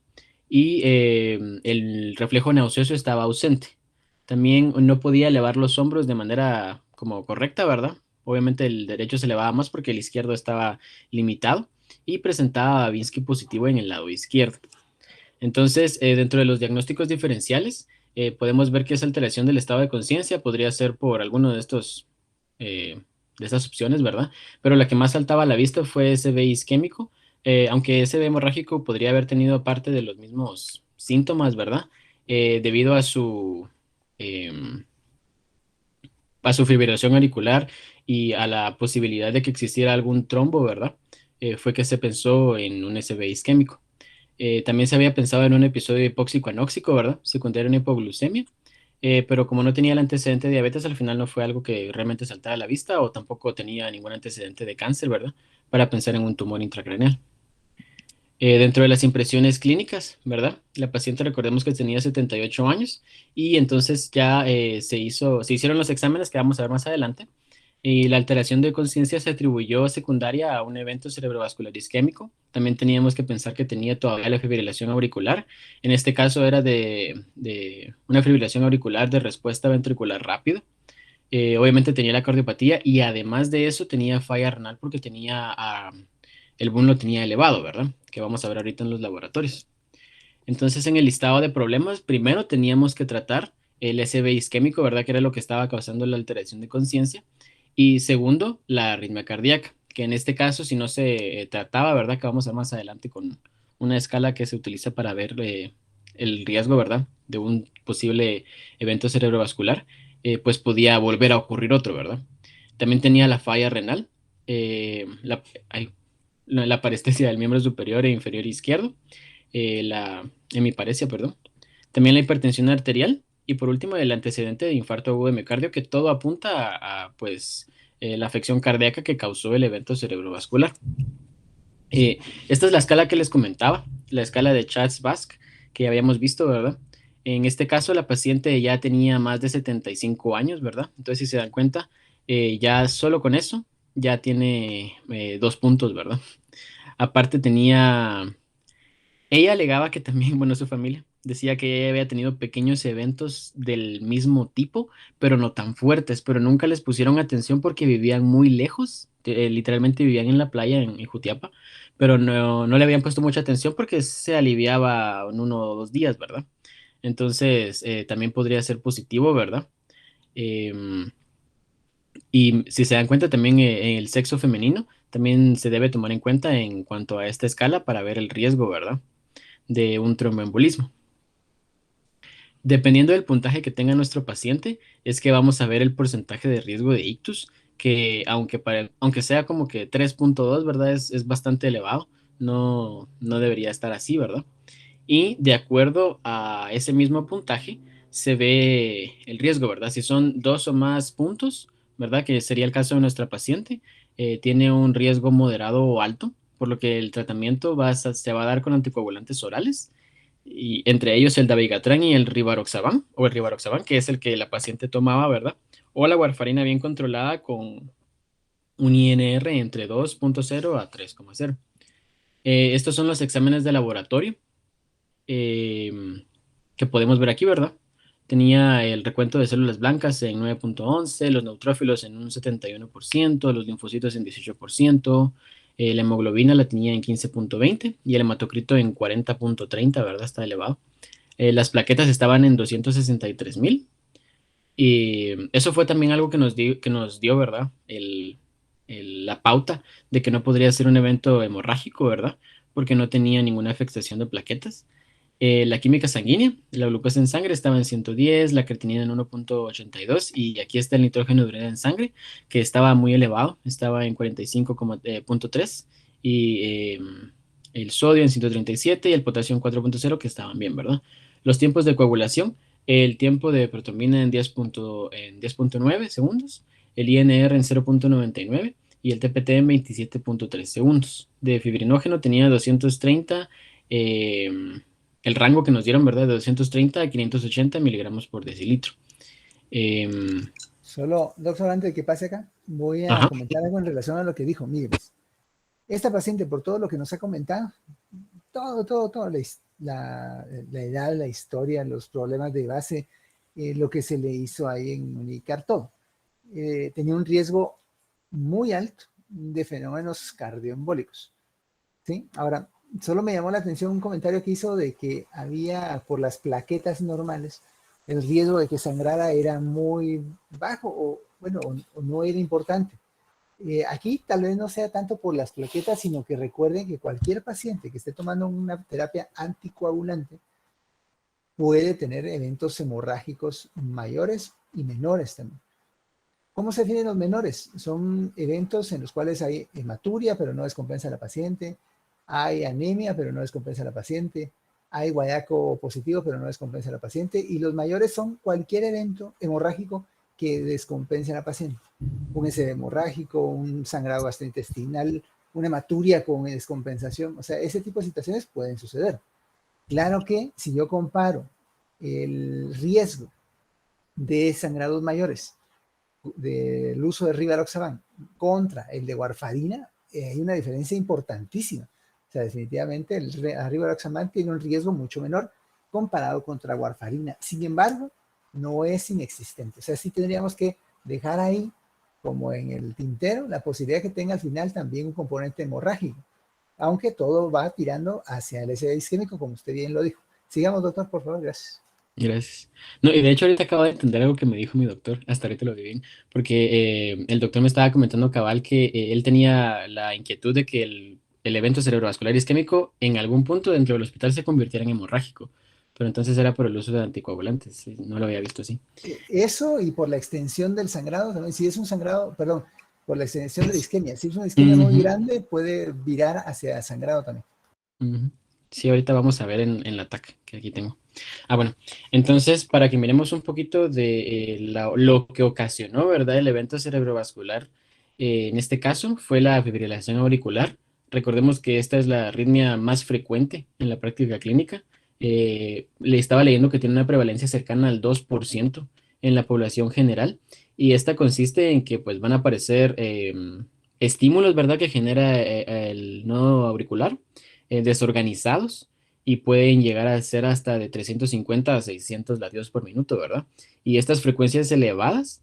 y el reflejo nauseoso estaba ausente. También no podía elevar los hombros de manera como correcta, ¿verdad? Obviamente el derecho se elevaba más porque el izquierdo estaba limitado, y presentaba Babinski positivo en el lado izquierdo. Entonces, dentro de los diagnósticos diferenciales, podemos ver que esa alteración del estado de conciencia podría ser por alguno de estas opciones, ¿verdad? Pero la que más saltaba a la vista fue SB isquémico, aunque SB hemorrágico podría haber tenido parte de los mismos síntomas, ¿verdad? Debido em, a su fibrilación auricular y a la posibilidad de que existiera algún trombo, ¿verdad? Fue que se pensó en un SB isquémico. También se había pensado en un episodio hipóxico anóxico, ¿verdad? Secundario a una hipoglucemia, pero como no tenía el antecedente de diabetes, al final no fue algo que realmente saltara a la vista, o tampoco tenía ningún antecedente de cáncer, ¿verdad? Para pensar en un tumor intracraneal. Dentro de las impresiones clínicas, ¿verdad? La paciente, recordemos que tenía 78 años, y entonces ya se hicieron los exámenes que vamos a ver más adelante, y la alteración de conciencia se atribuyó secundaria a un evento cerebrovascular isquémico. También teníamos que pensar que tenía todavía la fibrilación auricular. En este caso era de una fibrilación auricular de respuesta ventricular rápida. Obviamente tenía la cardiopatía, y además de eso tenía falla renal porque el BUN lo tenía elevado, ¿verdad? Que vamos a ver ahorita en los laboratorios. Entonces, en el listado de problemas, primero teníamos que tratar el SB isquémico, ¿verdad? Que era lo que estaba causando la alteración de conciencia. Y segundo, la arritmia cardíaca, que en este caso, si no se trataba, ¿verdad? Que vamos a ver más adelante con una escala que se utiliza para ver el riesgo, ¿verdad? De un posible evento cerebrovascular, pues podía volver a ocurrir otro, ¿verdad? También tenía la falla renal, ay, la parestesia del miembro superior e inferior izquierdo, la hemiparesia, perdón. También la hipertensión arterial y por último el antecedente de infarto agudo de miocardio, que todo apunta pues, la afección cardíaca que causó el evento cerebrovascular. Esta es la escala que les comentaba, la escala de Chats-Basque que habíamos visto, ¿verdad? En este caso, la paciente ya tenía más de 75 años, ¿verdad? Entonces, si se dan cuenta, ya solo con eso, ya tiene 2 puntos, ¿verdad? Aparte ella alegaba que también, bueno, su familia decía que ella había tenido pequeños eventos del mismo tipo, pero no tan fuertes, pero nunca les pusieron atención porque vivían muy lejos, literalmente vivían en la playa en Jutiapa, pero no le habían puesto mucha atención porque se aliviaba en 1 o 2 días, ¿verdad? Entonces, también podría ser positivo, ¿verdad? Em, y si se dan cuenta también en el sexo femenino, también se debe tomar en cuenta en cuanto a esta escala para ver el riesgo, ¿verdad? De un tromboembolismo. Dependiendo del puntaje que tenga nuestro paciente, es que vamos a ver el porcentaje de riesgo de ictus, que aunque sea como que 3.2, ¿verdad? Es bastante elevado, no debería estar así, ¿verdad? Y de acuerdo a ese mismo puntaje, se ve el riesgo, ¿verdad? Si son 2 o más puntos, ¿verdad? Que sería el caso de nuestra paciente, tiene un riesgo moderado o alto, por lo que el tratamiento se va a dar con anticoagulantes orales y entre ellos el dabigatran y el rivaroxaban, o el rivaroxaban, que es el que la paciente tomaba, ¿verdad? O la warfarina bien controlada con un INR entre 2.0 a 3,0. Estos son los exámenes de laboratorio eh, que podemos ver aquí, ¿verdad? Tenía el recuento de células blancas en 9.11, los neutrófilos en un 71%, los linfocitos en 18%, la hemoglobina la tenía en 15.20 y el hematocrito en 40.30, ¿verdad? Está elevado. Las plaquetas estaban en 263,000 y eso fue también algo que nos dio, ¿verdad? La pauta de que no podría ser un evento hemorrágico, ¿verdad? Porque no tenía ninguna afectación de plaquetas. La química sanguínea, la glucosa en sangre estaba en 110, la creatinina en 1.82 y aquí está el nitrógeno de urea en sangre que estaba muy elevado, estaba en 45.3 y el sodio en 137 y el potasio en 4.0 que estaban bien, ¿verdad? Los tiempos de coagulación, el tiempo de protomina en 10.9 segundos, el INR en 0.99 y el TPT en 27.3 segundos. De fibrinógeno tenía 230, el rango que nos dieron, ¿verdad? De 230 a 580 miligramos por decilitro. Solo, doctor, antes de que pase acá, voy a Ajá. comentar algo en relación a lo que dijo. Miren, esta paciente, por todo lo que nos ha comentado, todo, la edad, la historia, los problemas de base, lo que se le hizo ahí en Unicar, todo, tenía un riesgo muy alto de fenómenos cardioembólicos, ¿sí? Ahora, solo me llamó la atención un comentario que hizo de que había, por las plaquetas normales, el riesgo de que sangrara era muy bajo o, bueno, o no era importante. Aquí tal vez no sea tanto por las plaquetas, sino que recuerden que cualquier paciente que esté tomando una terapia anticoagulante puede tener eventos hemorrágicos mayores y menores también. ¿Cómo se definen los menores? Son eventos en los cuales hay hematuria, pero no descompensa a la paciente, hay anemia, pero no descompensa a la paciente, hay guayaco positivo, pero no descompensa a la paciente, y los mayores son cualquier evento hemorrágico que descompense a la paciente. Un SB hemorrágico, un sangrado gastrointestinal, una hematuria con descompensación, o sea, ese tipo de situaciones pueden suceder. Claro que si yo comparo el riesgo de sangrados mayores del uso de rivaroxaban contra el de warfarina, hay una diferencia importantísima. O sea, definitivamente el rivaroxaban tiene un riesgo mucho menor comparado contra warfarina. Sin embargo, no es inexistente. O sea, sí tendríamos que dejar ahí, como en el tintero, la posibilidad que tenga al final también un componente hemorrágico, aunque todo va tirando hacia el SB isquémico, como usted bien lo dijo. Sigamos, doctor, por favor, gracias. Gracias. No, y de hecho ahorita acabo de entender algo que me dijo mi doctor, hasta ahorita lo vi bien, porque el doctor me estaba comentando cabal que él tenía la inquietud de que el evento cerebrovascular isquémico en algún punto dentro del hospital se convirtiera en hemorrágico, pero entonces era por el uso de anticoagulantes, sí, no lo había visto así. Eso y por la extensión del sangrado, también, si es un sangrado, perdón, por la extensión de la isquemia. Si es una isquemia muy Ujú, grande, puede virar hacia sangrado también. ujú. Sí, ahorita vamos a ver en la TAC que aquí tengo. Ah, bueno, entonces para que miremos un poquito de lo que ocasionó, ¿verdad? El evento cerebrovascular, en este caso fue la fibrilación auricular. Recordemos que esta es la arritmia más frecuente en la práctica clínica. Le estaba leyendo que tiene una prevalencia cercana al 2% en la población general y esta consiste en que pues van a aparecer estímulos, ¿verdad? Que genera el nodo auricular desorganizados y pueden llegar a ser hasta de 350 a 600 latidos por minuto, ¿verdad? Y estas frecuencias elevadas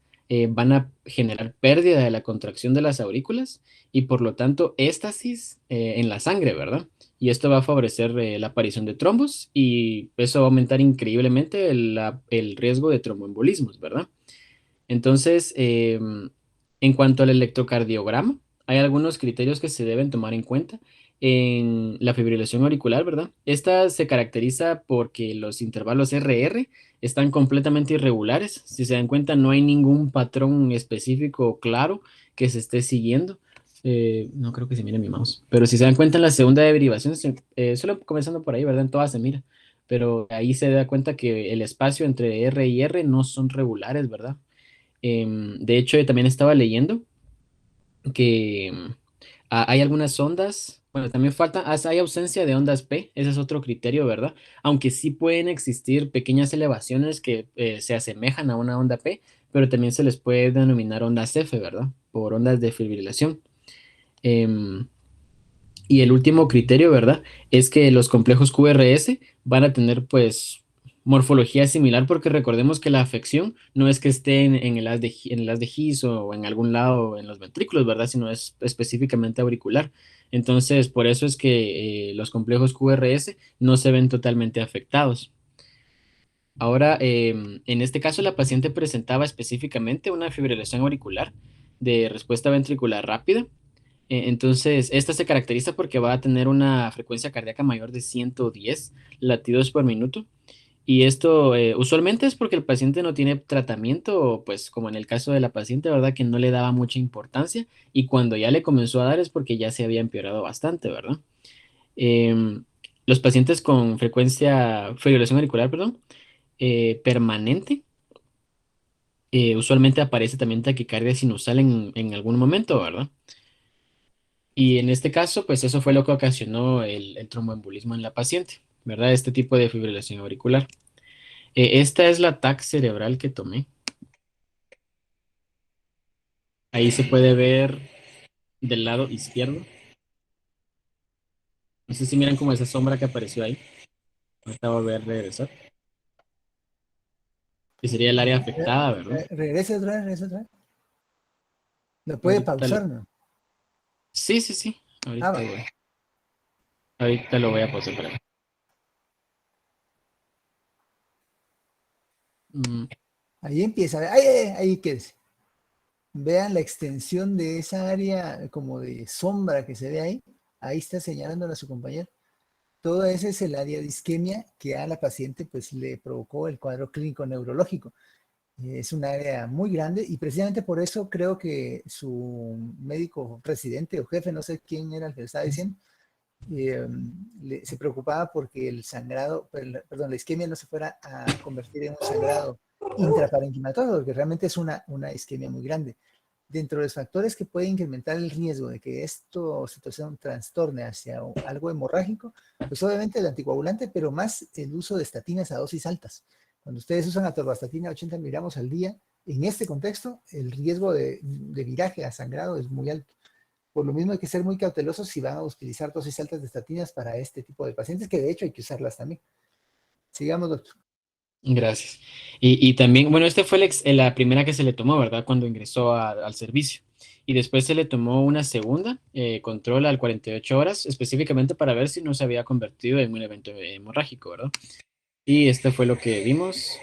van a generar pérdida de la contracción de las aurículas y por lo tanto éstasis en la sangre, ¿verdad? Y esto va a favorecer la aparición de trombos y eso va a aumentar increíblemente el riesgo de tromboembolismos, ¿verdad? Entonces, en cuanto al electrocardiograma, hay algunos criterios que se deben tomar en cuenta en la fibrilación auricular, ¿verdad? Esta se caracteriza porque los intervalos RR están completamente irregulares. Si se dan cuenta, no hay ningún patrón específico claro que se esté siguiendo. No creo que se mire mi mouse, pero si se dan cuenta en la segunda derivación, solo comenzando por ahí, ¿verdad? En todas se mira, pero ahí se da cuenta que el espacio entre R y R no son regulares, ¿verdad? De hecho, yo también estaba leyendo que hay algunas ondas, bueno, también falta, hay ausencia de ondas P, ese es otro criterio, ¿verdad? Aunque sí pueden existir pequeñas elevaciones que se asemejan a una onda P, pero también se les puede denominar ondas F, ¿verdad? Por ondas de fibrilación. Em, y el último criterio, ¿verdad? Es que los complejos QRS van a tener pues morfología similar porque recordemos que la afección no es que esté en el haz en el haz de His o en algún lado en los ventrículos, ¿verdad? Sino es específicamente auricular. Entonces, por eso es que los complejos QRS no se ven totalmente afectados. Ahora, en este caso, la paciente presentaba específicamente una fibrilación auricular de respuesta ventricular rápida. Entonces, esta se caracteriza porque va a tener una frecuencia cardíaca mayor de 110 latidos por minuto. Y esto usualmente es porque el paciente no tiene tratamiento, pues como en el caso de la paciente, ¿verdad? Que no le daba mucha importancia y cuando ya le comenzó a dar es porque ya se había empeorado bastante, ¿verdad? Em, los pacientes con frecuencia, fibrilación auricular, perdón, permanente, usualmente aparece también taquicardia sinusal en algún momento, ¿verdad? Y en este caso, pues eso fue lo que ocasionó el tromboembolismo en la paciente, ¿verdad? Este tipo de fibrilación auricular. Esta es la TAC cerebral que tomé. Ahí se puede ver del lado izquierdo. No sé si miran como esa sombra que apareció ahí. Ahorita voy a ver regresar. Que sería el área afectada, ¿verdad? Regrese otra vez, regrese otra vez. Lo puede Ahorita lo... pausar, ¿no? Sí, sí, sí. Ah, Ahorita va. voy. Ahorita lo voy a pasar para acá. Mm, Ahí empieza. Ahí quédese. Vean la extensión de esa área como de sombra que se ve ahí. Ahí está señalándola a su compañero. Todo ese es el área de isquemia que a la paciente pues le provocó el cuadro clínico neurológico. Es un área muy grande y precisamente por eso creo que su médico residente o jefe, no sé quién era el que le estaba diciendo, eh, se preocupaba porque el sangrado, perdón, la isquemia no se fuera a convertir en un sangrado intraparenquimatorio, porque realmente es una isquemia muy grande. Dentro de los factores que pueden incrementar el riesgo de que esto situación trastorne hacia algo hemorrágico, pues obviamente el anticoagulante, pero más el uso de estatinas a dosis altas. Cuando ustedes usan atorvastatina 80 miligramos al día, en este contexto, el riesgo de viraje a sangrado es muy alto. Por lo mismo hay que ser muy cautelosos si van a utilizar dosis altas de estatinas para este tipo de pacientes, que de hecho hay que usarlas también. Sigamos, doctor. gracias. Y también, bueno, esta fue la primera que se le tomó, ¿verdad? Cuando ingresó al servicio. Y después se le tomó una segunda, control al 48 horas, específicamente para ver si no se había convertido en un evento hemorrágico, ¿verdad? Y este fue lo que vimos.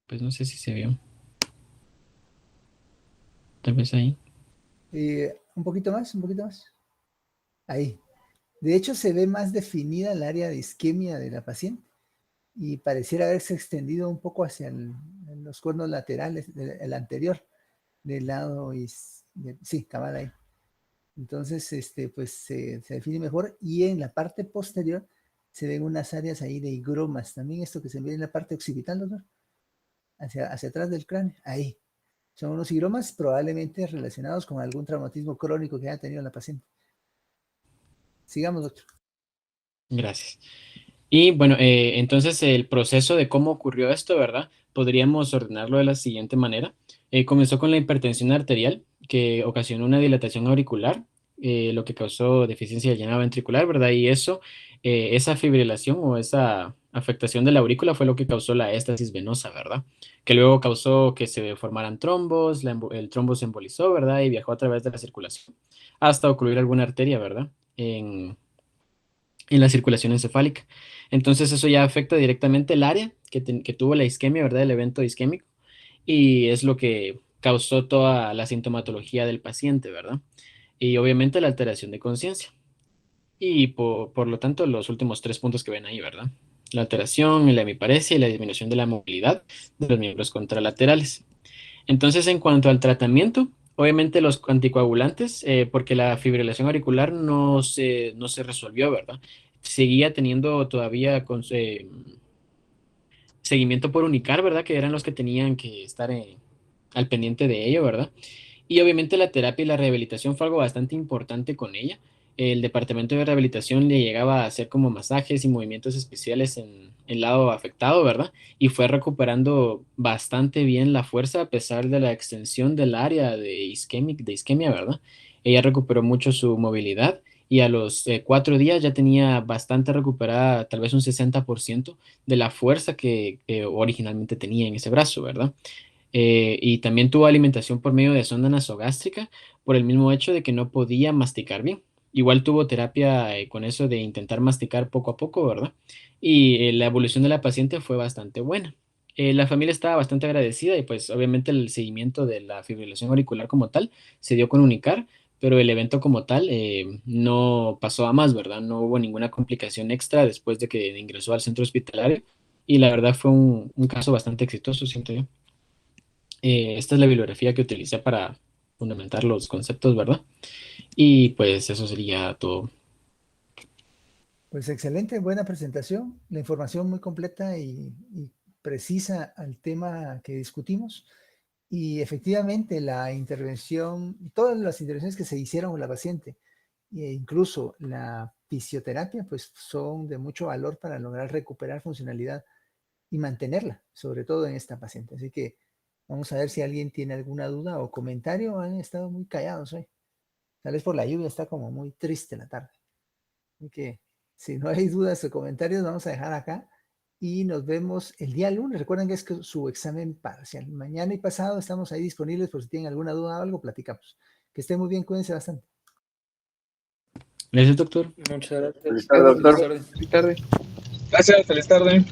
Pues no sé si se vio. Tal vez ahí. Un poquito más, un poquito más. Ahí. De hecho, se ve más definida el área de isquemia de la paciente y pareciera haberse extendido un poco hacia los cuernos laterales, el anterior, del lado, sí, cabal ahí. Entonces, pues se define mejor y en la parte posterior se ven unas áreas ahí de higromas. También esto que se ve en la parte occipital, doctor, hacia atrás del cráneo, ahí. Son unos higromas probablemente relacionados con algún traumatismo crónico que haya tenido la paciente. Sigamos, doctor. Gracias. Y bueno, entonces el proceso de cómo ocurrió esto, ¿verdad? Podríamos ordenarlo de la siguiente manera. Comenzó con la hipertensión arterial, que ocasionó una dilatación auricular, lo que causó deficiencia de llenado ventricular, ¿verdad? Y eso, esa fibrilación o esa afectación de la aurícula fue lo que causó la éstasis venosa, ¿verdad? Que luego causó que se formaran trombos, el trombo se embolizó, ¿verdad? Y viajó a través de la circulación hasta ocluir alguna arteria, ¿verdad? En la circulación encefálica. Entonces eso ya afecta directamente el área que tuvo la isquemia, ¿verdad? El evento isquémico, y es lo que causó toda la sintomatología del paciente, ¿verdad? Y obviamente la alteración de conciencia. Y por lo tanto, los últimos tres puntos que ven ahí, ¿verdad? La alteración, la hemiparesia y la disminución de la movilidad de los miembros contralaterales. Entonces, en cuanto al tratamiento, obviamente los anticoagulantes, porque la fibrilación auricular no se resolvió, ¿verdad? Seguía teniendo todavía seguimiento por Unicar, ¿verdad? Que eran los que tenían que estar al pendiente de ello, ¿verdad? Y obviamente la terapia y la rehabilitación fue algo bastante importante con ella. El departamento de rehabilitación le llegaba a hacer como masajes y movimientos especiales en el lado afectado, ¿verdad? Y fue recuperando bastante bien la fuerza a pesar de la extensión del área de isquemia, ¿verdad? Ella recuperó mucho su movilidad y a los 4 días ya tenía bastante recuperada, tal vez un 60% de la fuerza que originalmente tenía en ese brazo, ¿verdad? Y también tuvo alimentación por medio de sonda nasogástrica por el mismo hecho de que no podía masticar bien. Igual tuvo terapia con eso de intentar masticar poco a poco, ¿verdad? Y la evolución de la paciente fue bastante buena. La familia estaba bastante agradecida y pues obviamente el seguimiento de la fibrilación auricular como tal se dio con Unicar, pero el evento como tal no pasó a más, ¿verdad? No hubo ninguna complicación extra después de que ingresó al centro hospitalario y la verdad fue un caso bastante exitoso, siento yo. Esta es la bibliografía que utilicé para fundamentar los conceptos, ¿verdad? Y pues eso sería todo. Pues excelente, buena presentación, la información muy completa y precisa al tema que discutimos. Y efectivamente la intervención, todas las intervenciones que se hicieron con la paciente, e incluso la fisioterapia, pues son de mucho valor para lograr recuperar funcionalidad y mantenerla, sobre todo en esta paciente. Así que vamos a ver si alguien tiene alguna duda o comentario. Han estado muy callados hoy. Tal vez por la lluvia está como muy triste la tarde. Así que si no hay dudas o comentarios, vamos a dejar acá y nos vemos el día lunes. Recuerden que es su examen parcial. Mañana y pasado estamos ahí disponibles por si tienen alguna duda o algo, platicamos. Que estén muy bien, cuídense bastante. Gracias, doctor. Muchas gracias. Feliz tarde, doctor. Feliz tarde. Gracias, feliz tarde.